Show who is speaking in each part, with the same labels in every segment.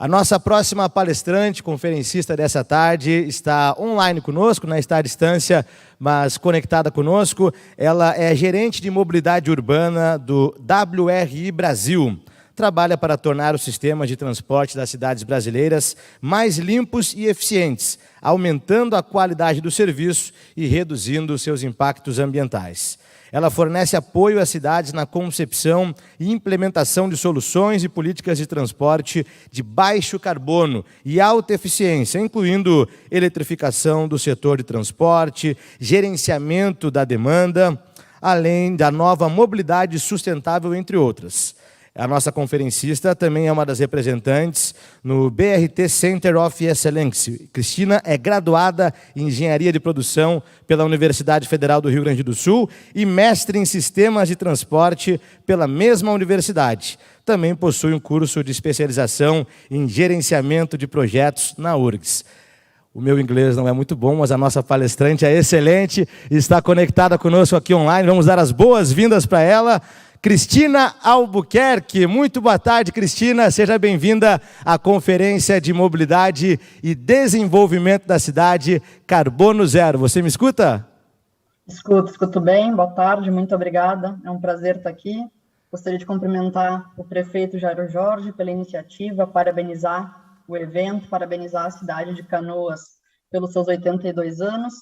Speaker 1: A nossa próxima palestrante, conferencista dessa tarde, está online conosco, não está à distância, mas conectada conosco. Ela é gerente de mobilidade urbana do WRI Brasil. Trabalha para tornar os sistemas de transporte das cidades brasileiras mais limpos e eficientes, aumentando a qualidade do serviço e reduzindo seus impactos ambientais. Ela fornece apoio às cidades na concepção e implementação de soluções e políticas de transporte de baixo carbono e alta eficiência, incluindo eletrificação do setor de transporte, gerenciamento da demanda, além da nova mobilidade sustentável, entre outras. A nossa conferencista também é uma das representantes no BRT Center of Excellence. Cristina é graduada em Engenharia de Produção pela Universidade Federal do Rio Grande do Sul e mestre em Sistemas de Transporte pela mesma universidade. Também possui um curso de especialização em Gerenciamento de Projetos na URGS. O meu inglês não é muito bom, mas a nossa palestrante é excelente e está conectada conosco aqui online. Vamos dar as boas-vindas para ela. Cristina Albuquerque. Muito boa tarde, Cristina. Seja bem-vinda à Conferência de Mobilidade e Desenvolvimento da Cidade Carbono Zero. Você me escuta?
Speaker 2: Escuto bem. Boa tarde, muito obrigada. É um prazer estar aqui. Gostaria de cumprimentar o prefeito Jairo Jorge pela iniciativa, parabenizar o evento, parabenizar a cidade de Canoas pelos seus 82 anos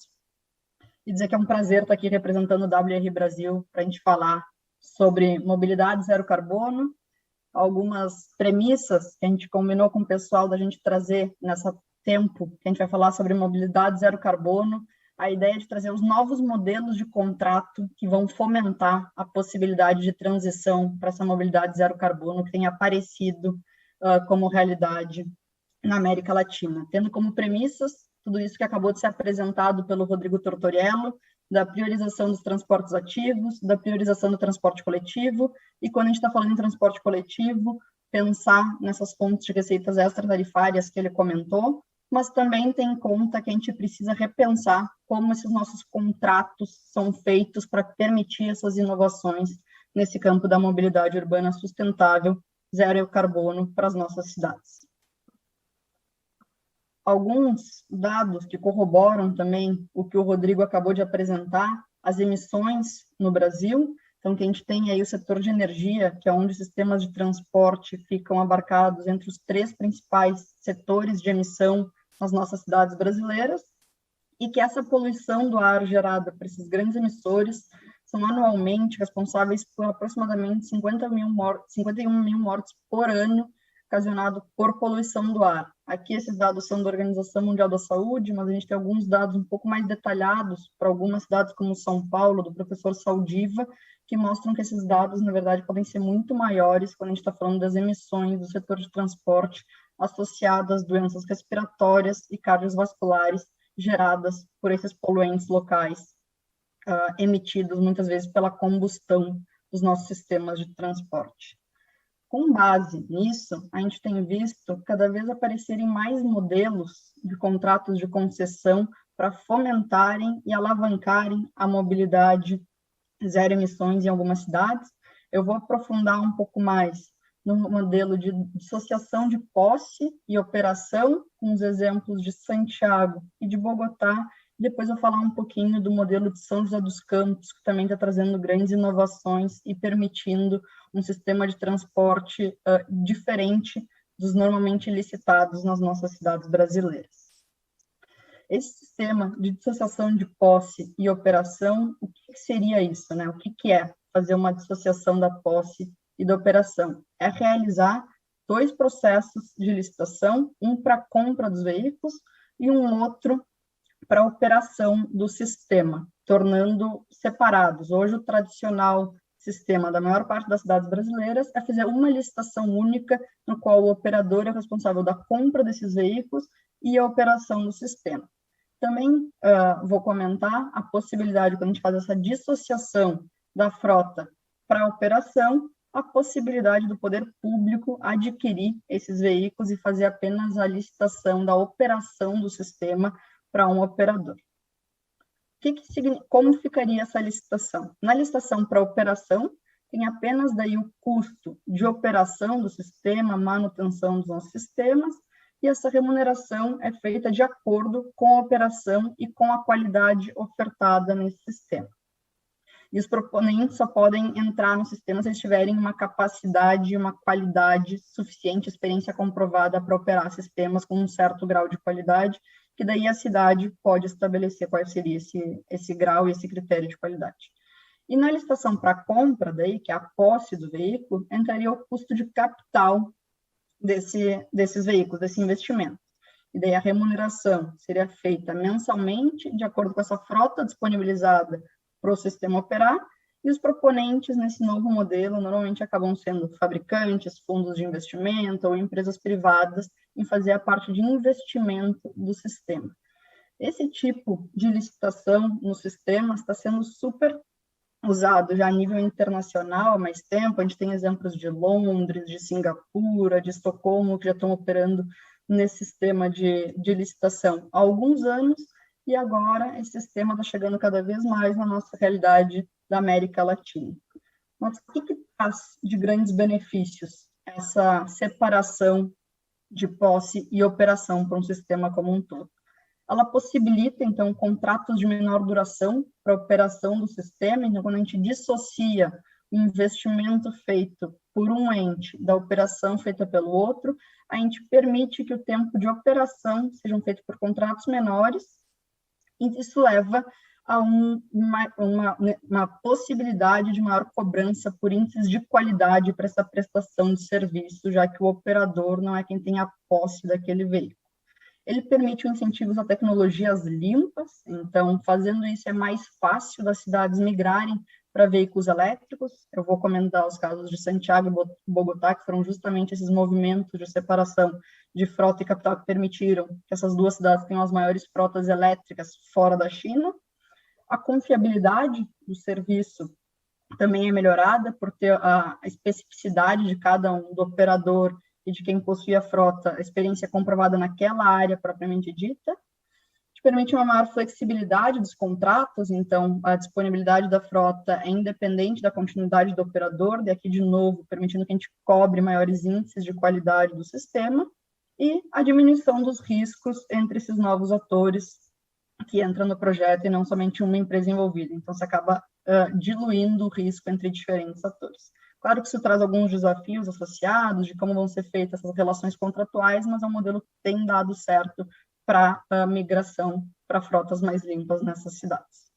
Speaker 2: e dizer que é um prazer estar aqui representando o WRI Brasil para a gente falar sobre mobilidade zero carbono, algumas premissas que a gente combinou com o pessoal da gente trazer nessa tempo, que a gente vai falar sobre mobilidade zero carbono, a ideia de trazer os novos modelos de contrato que vão fomentar a possibilidade de transição para essa mobilidade zero carbono que tem aparecido como realidade na América Latina, tendo como premissas tudo isso que acabou de ser apresentado pelo Rodrigo Tortoriello, da priorização dos transportes ativos, da priorização do transporte coletivo, e quando a gente está falando em transporte coletivo, pensar nessas fontes de receitas extratarifárias que ele comentou, mas também tem em conta que a gente precisa repensar como esses nossos contratos são feitos para permitir essas inovações nesse campo da mobilidade urbana sustentável, zero carbono para as nossas cidades. Alguns dados que corroboram também o que o Rodrigo acabou de apresentar, as emissões no Brasil. Então, que a gente tem aí o setor de energia, que é onde os sistemas de transporte ficam abarcados entre os 3 principais setores de emissão nas nossas cidades brasileiras, e que essa poluição do ar gerada por esses grandes emissores são anualmente responsáveis por aproximadamente 51 mil mortes por ano, ocasionado por poluição do ar. Aqui esses dados são da Organização Mundial da Saúde, mas a gente tem alguns dados um pouco mais detalhados para algumas cidades como São Paulo, do professor Saldiva, que mostram que esses dados, na verdade, podem ser muito maiores quando a gente está falando das emissões do setor de transporte associadas às doenças respiratórias e cardiovasculares geradas por esses poluentes locais, emitidos muitas vezes pela combustão dos nossos sistemas de transporte. Com base nisso, a gente tem visto cada vez aparecerem mais modelos de contratos de concessão para fomentarem e alavancarem a mobilidade zero emissões em algumas cidades. Eu vou aprofundar um pouco mais no modelo de dissociação de posse e operação, com os exemplos de Santiago e de Bogotá. Depois eu vou falar um pouquinho do modelo de São José dos Campos, que também está trazendo grandes inovações e permitindo um sistema de transporte diferente dos normalmente licitados nas nossas cidades brasileiras. Esse sistema de dissociação de posse e operação, o que seria isso, né? O que é fazer uma dissociação da posse e da operação? É realizar 2 processos de licitação, um para a compra dos veículos e um outro para a operação do sistema, tornando separados. Hoje, o tradicional sistema da maior parte das cidades brasileiras é fazer uma licitação única, no qual o operador é responsável da compra desses veículos e a operação do sistema. Também vou comentar a possibilidade, quando a gente faz essa dissociação da frota para a operação, a possibilidade do poder público adquirir esses veículos e fazer apenas a licitação da operação do sistema para um operador. Como ficaria essa licitação? Na licitação para operação, tem apenas daí o custo de operação do sistema, manutenção dos nossos sistemas, e essa remuneração é feita de acordo com a operação e com a qualidade ofertada nesse sistema. E os proponentes só podem entrar no sistema se eles tiverem uma capacidade e uma qualidade suficiente, experiência comprovada para operar sistemas com um certo grau de qualidade, que daí a cidade pode estabelecer qual seria esse grau e esse critério de qualidade. E na licitação para compra, daí, que é a posse do veículo, entraria o custo de capital desses veículos, desse investimento. E daí a remuneração seria feita mensalmente, de acordo com essa frota disponibilizada para o sistema operar, e os proponentes nesse novo modelo normalmente acabam sendo fabricantes, fundos de investimento ou empresas privadas em fazer a parte de investimento do sistema. Esse tipo de licitação no sistema está sendo super usado já a nível internacional há mais tempo. A gente tem exemplos de Londres, de Singapura, de Estocolmo, que já estão operando nesse sistema de licitação há alguns anos, e agora esse sistema está chegando cada vez mais na nossa realidade da América Latina. Mas o que traz de grandes benefícios essa separação de posse e operação para um sistema como um todo? Ela possibilita, então, contratos de menor duração para a operação do sistema. Então, quando a gente dissocia o investimento feito por um ente da operação feita pelo outro, a gente permite que o tempo de operação sejam feitos por contratos menores, e isso leva a uma possibilidade de maior cobrança por índices de qualidade para essa prestação de serviço, já que o operador não é quem tem a posse daquele veículo. Ele permite incentivos a tecnologias limpas, então, fazendo isso, é mais fácil das cidades migrarem para veículos elétricos. Eu vou comentar os casos de Santiago e Bogotá, que foram justamente esses movimentos de separação de frota e capital que permitiram que essas duas cidades tenham as maiores frotas elétricas fora da China. A confiabilidade do serviço também é melhorada por ter a especificidade de cada um do operador e de quem possui a frota, a experiência comprovada naquela área propriamente dita. Te permite uma maior flexibilidade dos contratos, então a disponibilidade da frota é independente da continuidade do operador, e aqui de novo permitindo que a gente cobre maiores índices de qualidade do sistema, e a diminuição dos riscos entre esses novos atores que entram no projeto e não somente uma empresa envolvida. Então, você acaba diluindo o risco entre diferentes atores. Claro que isso traz alguns desafios associados de como vão ser feitas essas relações contratuais, mas é um modelo que tem dado certo para a migração para frotas mais limpas nessas cidades.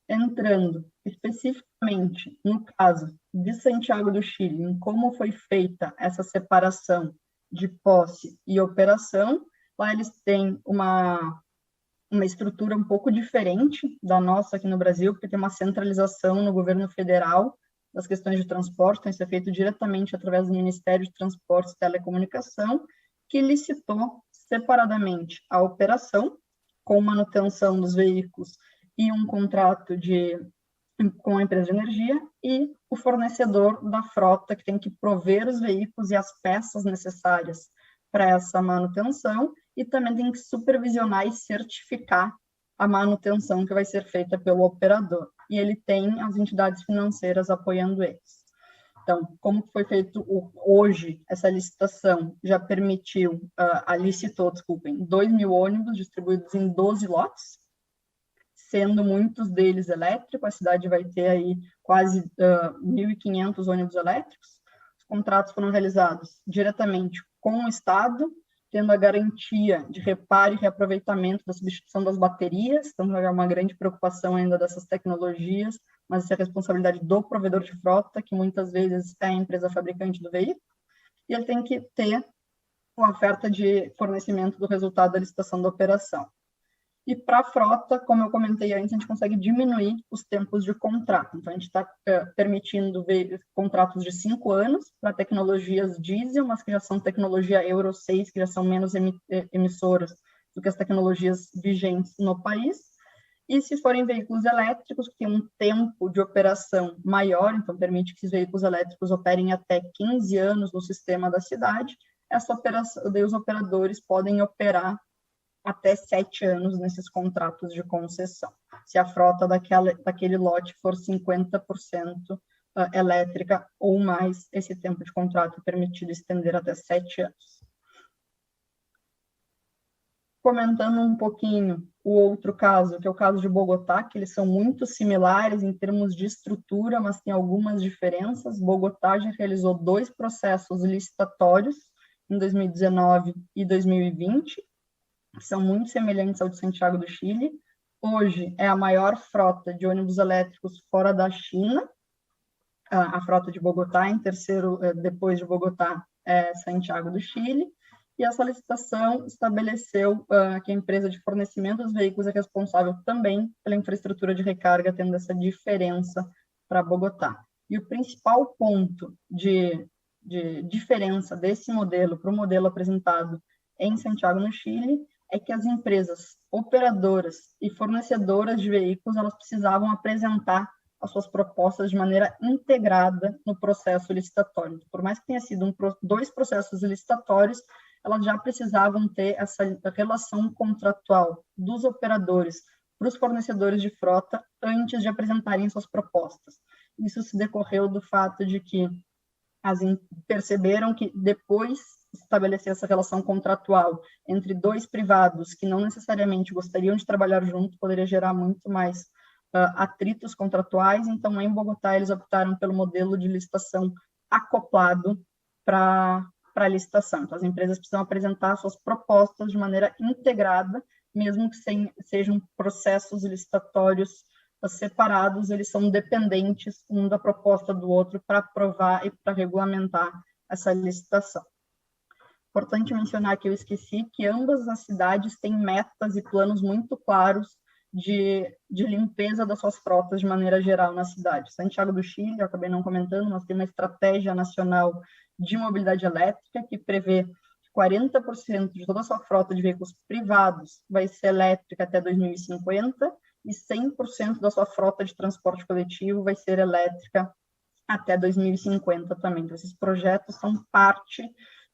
Speaker 2: Entrando especificamente no caso de Santiago do Chile, em como foi feita essa separação de posse e operação, lá eles têm uma estrutura um pouco diferente da nossa aqui no Brasil, porque tem uma centralização no governo federal das questões de transporte, então isso é feito diretamente através do Ministério de Transportes e Telecomunicação, que licitou separadamente a operação, com manutenção dos veículos e um contrato com a empresa de energia, e o fornecedor da frota, que tem que prover os veículos e as peças necessárias para essa manutenção, e também tem que supervisionar e certificar a manutenção que vai ser feita pelo operador. E ele tem as entidades financeiras apoiando eles. Então, como foi feito hoje, essa licitação já permitiu, licitou, 2.000 ônibus distribuídos em 12 lotes, sendo muitos deles elétricos. A cidade vai ter aí quase 1.500 ônibus elétricos. Os contratos foram realizados diretamente com o Estado, tendo a garantia de reparo e reaproveitamento da substituição das baterias. Então, é uma grande preocupação ainda dessas tecnologias, mas essa é a responsabilidade do provedor de frota, que muitas vezes é a empresa fabricante do veículo, e ele tem que ter uma oferta de fornecimento do resultado da licitação da operação. E para a frota, como eu comentei antes, a gente consegue diminuir os tempos de contrato. Então, a gente está permitindo contratos de 5 anos para tecnologias diesel, mas que já são tecnologia Euro 6, que já são menos emissoras do que as tecnologias vigentes no país. E se forem veículos elétricos, que têm um tempo de operação maior, então permite que esses veículos elétricos operem até 15 anos no sistema da cidade, essa operação, daí os operadores podem operar até 7 anos nesses contratos de concessão. Se a frota daquele lote for 50% elétrica ou mais, esse tempo de contrato é permitido estender até 7 anos. Comentando um pouquinho o outro caso, que é o caso de Bogotá, que eles são muito similares em termos de estrutura, mas tem algumas diferenças. Bogotá já realizou 2 processos licitatórios em 2019 e 2020, que são muito semelhantes ao de Santiago do Chile. Hoje é a maior frota de ônibus elétricos fora da China, a frota de Bogotá. Em terceiro, depois de Bogotá, é Santiago do Chile. E essa licitação estabeleceu que a empresa de fornecimento dos veículos é responsável também pela infraestrutura de recarga, tendo essa diferença para Bogotá. E o principal ponto de diferença desse modelo para o modelo apresentado em Santiago, no Chile, é que as empresas operadoras e fornecedoras de veículos, elas precisavam apresentar as suas propostas de maneira integrada no processo licitatório. Por mais que tenha sido 2 processos licitatórios, elas já precisavam ter essa relação contratual dos operadores para os fornecedores de frota antes de apresentarem suas propostas. Isso se decorreu do fato de que perceberam que depois de estabelecer essa relação contratual entre 2 privados que não necessariamente gostariam de trabalhar junto, poderia gerar muito mais atritos contratuais. Então, em Bogotá, eles optaram pelo modelo de licitação acoplado para a licitação. Então, as empresas precisam apresentar suas propostas de maneira integrada, mesmo que sejam processos licitatórios separados, eles são dependentes um da proposta do outro para aprovar e para regulamentar essa licitação. Importante mencionar que eu esqueci que ambas as cidades têm metas e planos muito claros de limpeza das suas frotas de maneira geral na cidade. Santiago do Chile, eu acabei não comentando, mas tem uma estratégia nacional de mobilidade elétrica que prevê que 40% de toda a sua frota de veículos privados vai ser elétrica até 2050 e 100% da sua frota de transporte coletivo vai ser elétrica até 2050 também. Então, esses projetos são parte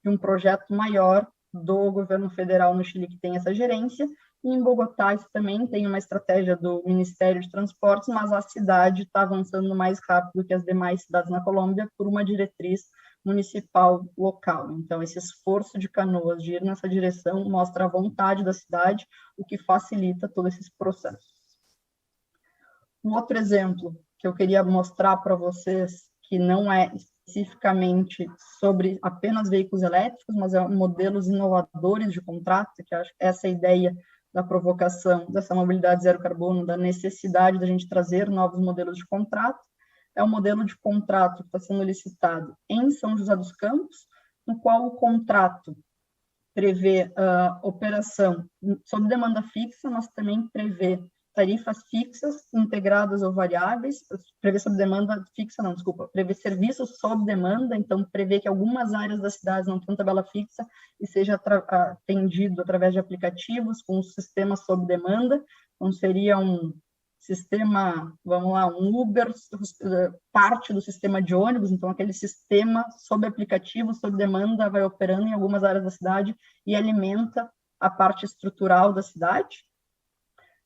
Speaker 2: de um projeto maior do governo federal no Chile, que tem essa gerência, e em Bogotá isso também tem uma estratégia do Ministério de Transportes, mas a cidade está avançando mais rápido que as demais cidades na Colômbia por uma diretriz municipal local. Então, esse esforço de Canoas de ir nessa direção mostra a vontade da cidade, o que facilita todos esses processos. Um outro exemplo que eu queria mostrar para vocês, que não é especificamente sobre apenas veículos elétricos, mas é modelos inovadores de contrato, que acho que essa é a ideia da provocação dessa mobilidade zero carbono, da necessidade da gente trazer novos modelos de contrato. É um modelo de contrato que está sendo licitado em São José dos Campos, no qual o contrato prevê operação sob demanda fixa, mas também prevê tarifas fixas, integradas ou variáveis, prevê sob demanda fixa, não, desculpa, prevê serviços sob demanda, então prevê que algumas áreas das cidades não tenham tabela fixa e seja atendido através de aplicativos com um sistema sob demanda. Então seria um sistema, vamos lá, um Uber, parte do sistema de ônibus, então aquele sistema sob aplicativo, sob demanda, vai operando em algumas áreas da cidade e alimenta a parte estrutural da cidade.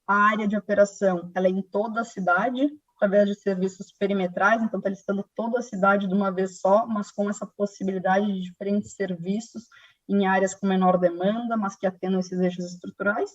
Speaker 2: A área de operação, ela é em toda a cidade, através de serviços perimetrais, então está listando toda a cidade de uma vez só, mas com essa possibilidade de diferentes serviços em áreas com menor demanda, mas que atendam esses eixos estruturais.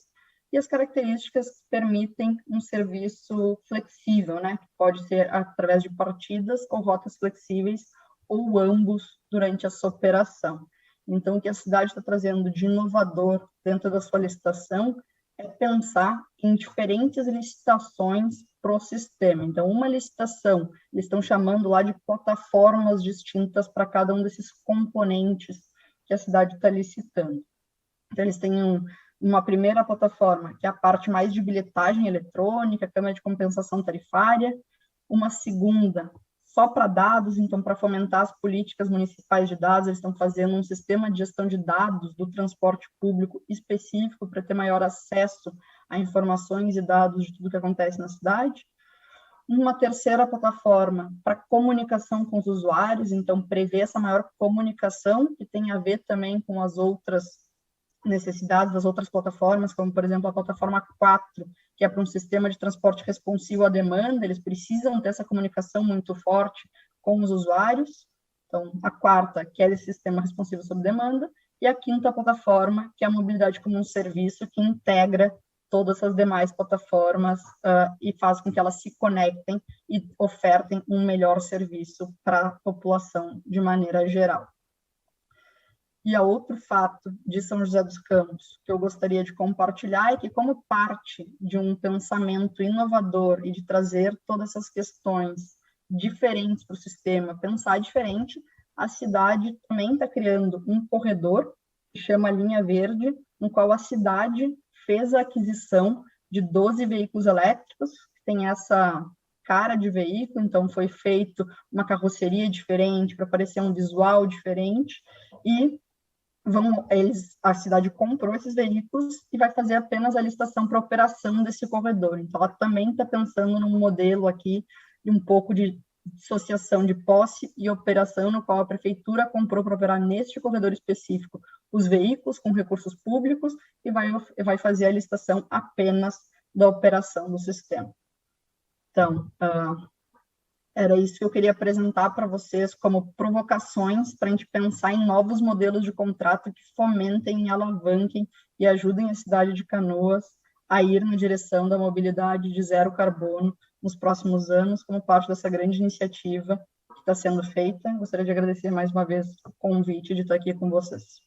Speaker 2: E as características permitem um serviço flexível, né, que pode ser através de partidas ou rotas flexíveis, ou ambos durante a sua operação. Então, o que a cidade está trazendo de inovador dentro da sua licitação é pensar em diferentes licitações para o sistema. Então, uma licitação, eles estão chamando lá de plataformas distintas para cada um desses componentes que a cidade está licitando. Então, eles têm uma primeira plataforma, que é a parte mais de bilhetagem eletrônica, câmara de compensação tarifária, uma segunda só para dados, então, para fomentar as políticas municipais de dados, eles estão fazendo um sistema de gestão de dados do transporte público específico para ter maior acesso a informações e dados de tudo que acontece na cidade. Uma terceira plataforma para comunicação com os usuários, então, prevê essa maior comunicação, que tem a ver também com as outras necessidades das outras plataformas, como, por exemplo, a plataforma 4, que é para um sistema de transporte responsivo à demanda, eles precisam ter essa comunicação muito forte com os usuários. Então, a quarta, que é esse sistema responsivo sob demanda, e a quinta plataforma, que é a mobilidade como um serviço, que integra todas as demais plataformas e faz com que elas se conectem e ofertem um melhor serviço para a população de maneira geral. E a outro fato de São José dos Campos que eu gostaria de compartilhar é que, como parte de um pensamento inovador e de trazer todas essas questões diferentes para o sistema, pensar diferente, a cidade também está criando um corredor que chama Linha Verde, no qual a cidade fez a aquisição de 12 veículos elétricos, que tem essa cara de veículo, então foi feito uma carroceria diferente para parecer um visual diferente, e a cidade comprou esses veículos e vai fazer apenas a licitação para a operação desse corredor. Então, ela também está pensando num modelo aqui de um pouco de dissociação de posse e operação, no qual a prefeitura comprou para operar neste corredor específico os veículos com recursos públicos e vai fazer a licitação apenas da operação do sistema. Então, era isso que eu queria apresentar para vocês como provocações para a gente pensar em novos modelos de contrato que fomentem e alavanquem e ajudem a cidade de Canoas a ir na direção da mobilidade de zero carbono nos próximos anos, como parte dessa grande iniciativa que está sendo feita. Gostaria de agradecer mais uma vez o convite de estar aqui com vocês.